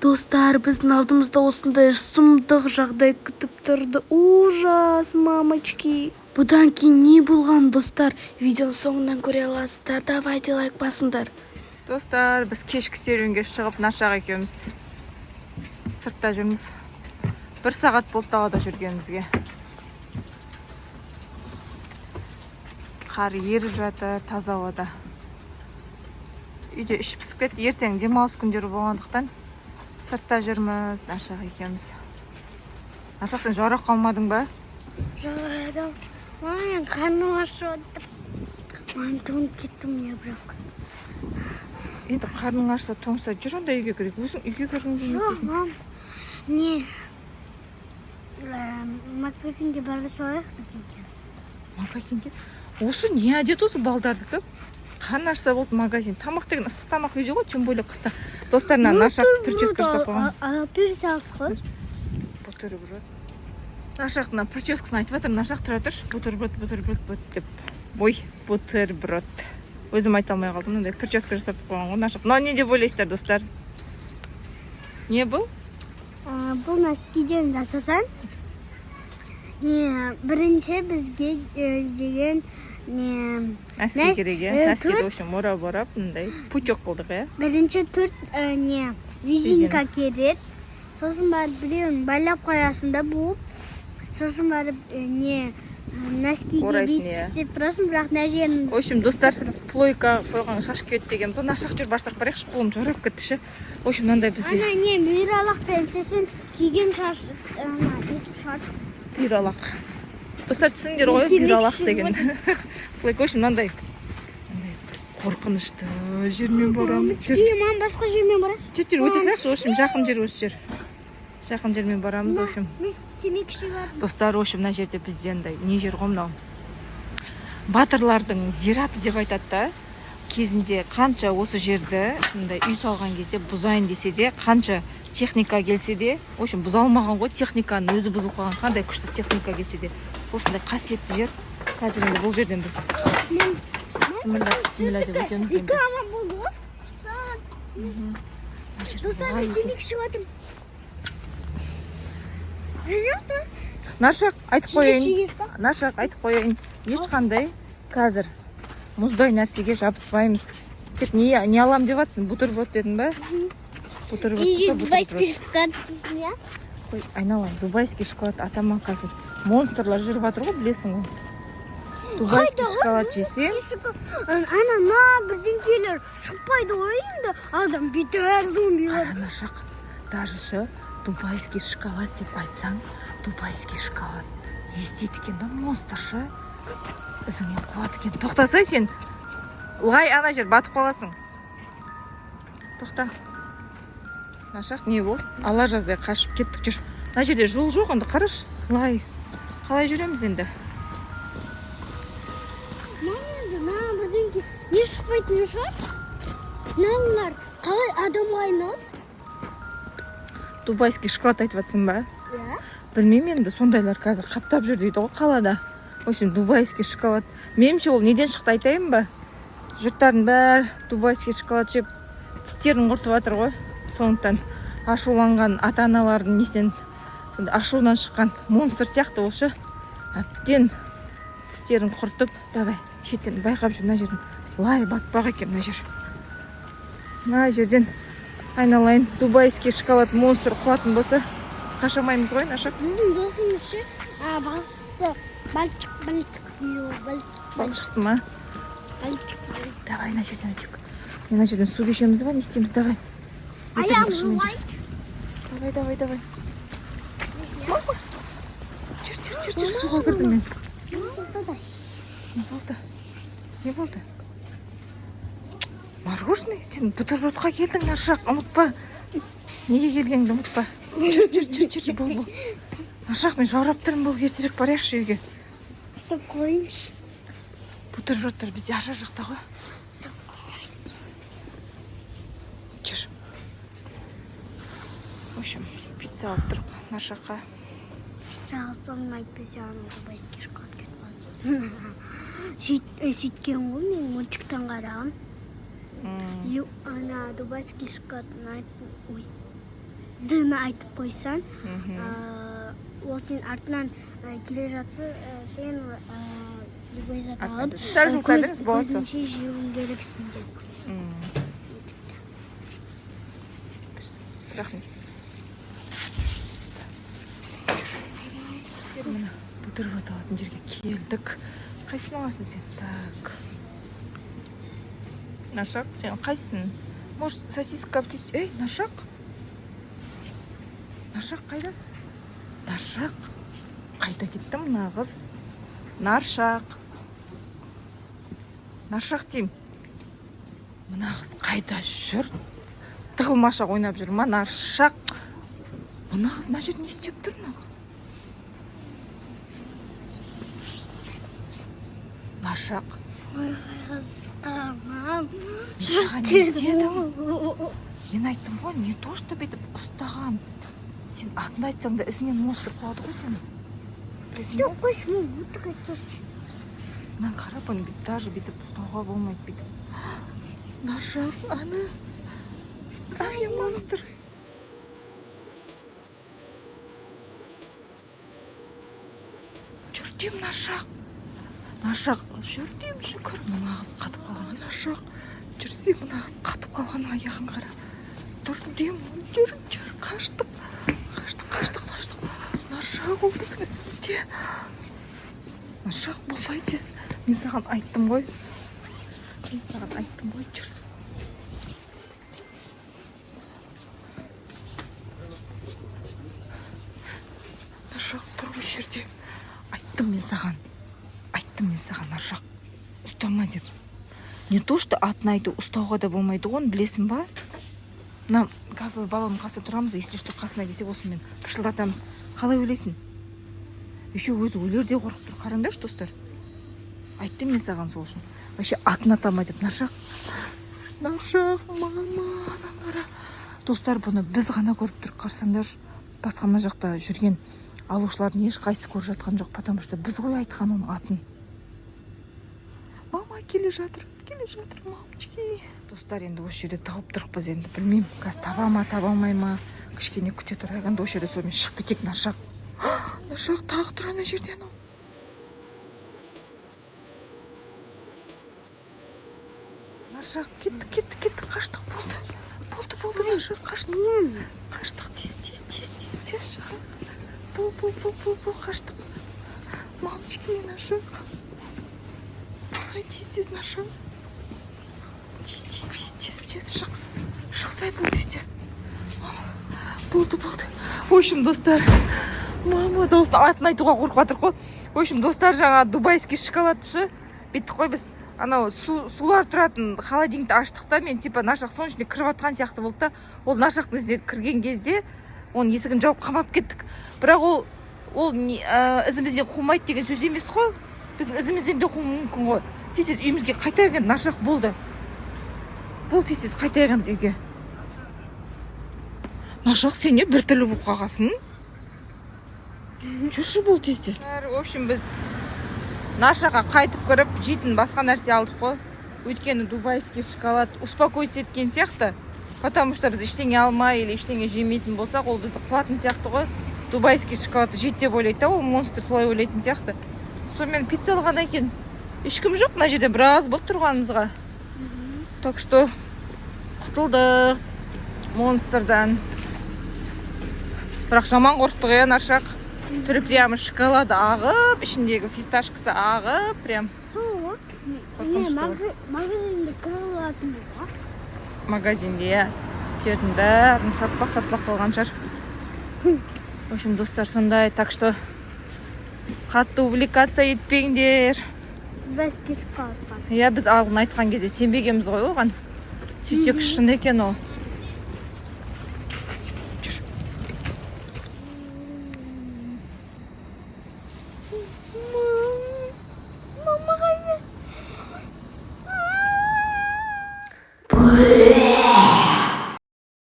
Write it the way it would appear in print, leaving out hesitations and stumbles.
Достар, біздің алдымызда осындай сұмдық жағдай күтіп тұрды. Ужас, мамочки. Бұдан кейін не болған, достар? Видеоның соңынан көре аласыздар. Давайте лайк басыңдар. Достар, біз кешкі серуенге шығып Нашақ екеуміз сыртта жүрміз. 1 сағат болды далада жүргенімізге. Қар еріп жатыр, таза ауада. Үйде іш пісіп кетті. Ертең демалыс күндері болғандықтан сыртта жүрміз, Нашақ екеуміз. Нашақ, сен жарақ қалмадың ба? Жарадым. Мен қарным ашып. Мен тоңып кеттім, я бірақ. Енді қарның ашса, тоңса, жүр онда үйге кірейік. Өзің үйге кіргің келмейді. Мам, не? Магазинге бара салайық па? Магазинге? Осы не әдет осы балдардікі? Қан ашса болды магазин. Тамақ деген ыстық тамақ үйде ғой, тем более қыста. Достарына Нашақ прическа жасап қойған. Персе алсыз ғой? Бутерброд. Нашақтың прическасын айтып жатыр. Нашақ тұра тұршы. Бутерброд деп. Ой, бутерброд. Өзім айта алмай қалдым. Мындай прическа жасап қойған ғой Нашақ. Но не деп ойлайсыздар, достар? Не бұл? Бұл носкиден жасасан. Бірінші бізге деген Носки керек, е? Носкиді өшін мора-борап, мындай пучок болдық, е? Бірінші 4 резинка керек. Сосын барып біреуін байлап қоясың да буып. Сосын барып носкиге бейтістеп тұрасың, бірақ нәженің... В общем, достар, плойка қойған шаш кет деген. Сол Нашақ жүр барсақ барайықшы, қолым жарап кетті ше. В общем, мынандай бізде. Бүйралақта істесін, киген шаш, Бүйралақ. Достар, түсіндер ғой, бүйралақ деген. Плойка, в общем, мынандай қорқынышты жермен барамыз. Мам, басқа жермен барасыз? Жүр, өте сақшы, в общем, жақын жер осы жер. Жақын жермен барамыз, в общем. Достар, в общем, мына жерде бізде не жер ғой мынау. Батырлардың зираты деп айтады да. Кезінде қанша осы жерді үй салған кезде бұзайын десе де, қанша техника келсе де, в общем, бұзалмаған ғой, техниканың өзі бұзылып қалған, қандай күшті техника келсе де, осындай қасиетті жер. Қазір енді бұл жерден біз бісміллә деп өтеміз енді. Ама болды ғой? Достар, мен темекі шығатым. Нашақ, айтып қойайын. Ешқандай қазір мұздай нәрсеге жабыспаймыз. Тек не алам деп атсың? Бутерброд дедің ба? Бутерброд болса бутерброд. Қой, айналайын, дубайский шоколад атама қазір. Монстрлар жүріп жатыр ғой, білесің ғой. Дубайский шоколад жесең. Ана, бірдеңкелер шықпайды ғой енді. Адам бетер зомбилар. Нашақ, даже ше, дубайский шоколад деп айтсаң, дубайский шоколад естейді екен да, монстр ше. Ізіңе қуат екен. Тоқтасай сен. Лай ана жер батып қаласың. Тоқта. Нашақ, не болды? Ала жаздай қашып кеттік жүр. Мына жерде жол жоқ, онда қараш. Лай. Қалай жүреміз енді? Бірдеңке не шықпайтын шығар? Мыналар қалай адамға айналып? Дубайский шоколад айтып жатсың ба? Иә. Білмеймін енді, сондайлар қазір қаптап жүр дейді ғой қалада. В общем, дубайский шоколад. Меніңше ол неден шықты айтайын ба? Жұрттардың бәрі дубайский шоколад жеп тістерін құртып жатыр ғой. Сондықтан ашуланған ата-аналардың несен ашуынан шыққан монстр сияқты осы. Әптен тістерін құртып, давай, шеттен байқап жүр, мына жерден. Лай батпақ екен мына жер. Мына жерден айналайын, дубайский шоколад монстр қуатын болса, қашамаймыз ғой, Нашақ. Біздің досымыз ше, Балшықты ма? Давай, мына жерден өтек. Мына жерден су кешеміз ба, не істейміз, давай. Аяғым жылай. Давай. Жүр, суға кірдім мен. Не болды? Мороженое? Сен бутербродқа келдің, Нашақ, ұмытпа. Неге келгеніңді ұмытпа. Жүр, бол. Нашақ, мен жаурап тұрмын, бол, ертерек барайықшы үйге. Стоп қойыңшы. Бутербродтар бізде аша жақта ғой. Жүр. В общем, пицца алып тұрып, Нашаққа. Пицца алсам айтпесе, дубайский шоколад кетіп қалды. Сөйткен ғой, мен мультиктен қарағам. Ана дубайский шоколад, ой. дыны айтып қойсаң, ол сен артынан келе жатса, сен любой зат алып, сәл жуықтадыңыз болса. көзінше жеуің керексің деп. Рахмет. Мына бутерброд алатын жерге келдік. Қайсысын аласың сен? Так. Нашақ, сен қайсысын? Может, сосиска птиц? Ей, Нашақ? Нашақ қайдасың? Нашақ. Қайда кетті мына қыз? Наршақ. Наршақ деймін. Мына қыз қайда жүр? Тығылмашақ ойнап жүр ма? Наршақ. Мына қыз мына жерде не істеп тұр мына қыз? Наршақ. Ой, қағазқамам. Мен саған не дедім? Мен айттым ғой, не то, что бүйтіп ұстаған. Сен атын айтсаң да ізінен монстр қуады ғой сені. Білесің бе? Жоқ, қойшым, бұтық айтсасын. Мен қарап, оны даже бүйтіп ұстауға болмайды бүйтіп. Наршақ, аны. Ай, монстр. Жүрдем, Наршақ. Наршақ, жүрдем, шүкір. Мына қыз қатып қалған. Наршақ, жүрсе, мына қыз қатып қалған аяғын қара. Жүрдем, жүр, қаштық. Наршақ, ол біздің ісімізде. Наршақ, болсай тез. Мен саған айттым ғой. Жүр. Наршақ, тұр осы жерде. Айттым мен саған, Наршақ. Ұстама деп. Не то, что атын айту ұстауға да болмайды ғой, білесің ба? Мына газовый баллонның қасында тұрамыз, если что қасына келсе осымен пышылдатамыз. Қалай ойлайсың? Еще өзі өлерде қорқып тұр. Қараңдаршы, достар. Айттым мен саған сол үшін. Вообще атын атама деп. Наршақ, мама, анан қара. Достар, бұны біз ғана көріп тұр. Қарсаңдар, басқа мына жақта жүрген алушылардың ешқайсысы көріп жатқан жоқ, потому что біз ғой айтқан оның атын. Мама келе жатыр, мамочки. Достар, енді осы жерде тығылып тұрықпыз, енді білмеймін. Қазір таба ма, таба алмай ма. Кішкене күте тұрайық, енді осы жерде сонымен шығып кетейік. Наршақ. Наршақ тағы тұр ана жерде анау. Наршақ, кетті, қаштық, болды, Наршақ, қаштық, тез шыға. Бұл, қаштық. Мамочки, Наршақ. Болсай, тез, Наршақ. Тез, шықсай, бұл, тез. Болды. В общем, достар, мама, атын айтуға қорқып жатыр ғой. В общем, достар, жаңа дубайский шоколадшы. Беттік қой біз. Анау сулар тұратын холодильникті аштық та, мен типа Наршақ соның ішінде кіріп атқан сияқты болды да. Ол Наршақтың ізіне кірген кезде, оның есігін жауып қамап кеттік. Бірақ ол ізімізден қумайды деген сөз емес қой. Біздің ізімізден де қуу мүмкін ғой. Тез үйімізге қайта келген Наршақ болды. Бұл тез қайта келген үйге. Наршақ, сен не бір түрлі болып қалғасын? Жүрші бұл тез. В общем, біз Наршаққа қайтып кіріп, жейтін басқа нәрсе алдық қой. Өйткені дубайский шоколад успокоить еткен сияқты. Потому что біз ештеңе алмай или ештеңе жемейтін болсақ, ол бізді қуатын сияқты ғой. Дубайский шоколад жейді деп ойлайды, ол монстр солай ойлайтын сияқты. Сонымен пицца алған екен. Ешкім жоқ мына жерде, біраз болды тұрғанымызға. Так что құтылдық монстрдан. Бірақ жаман қорқтық, Наршақ. Түрі прямо шоколад ағып, ішіндегі фисташкасы ағып, прям. Сол, магазинде көре алатын ба? Магазинде, жердің бәрін сатпақ болған шығар. В общем, достар, сондай, так что қатты увлекаться етпеңдер. Біз кешіп қалдық. Иә, біз алдын айтқан кезде сенбегенбіз ғой оған. Сөйтсек шын екен ол. Жүр.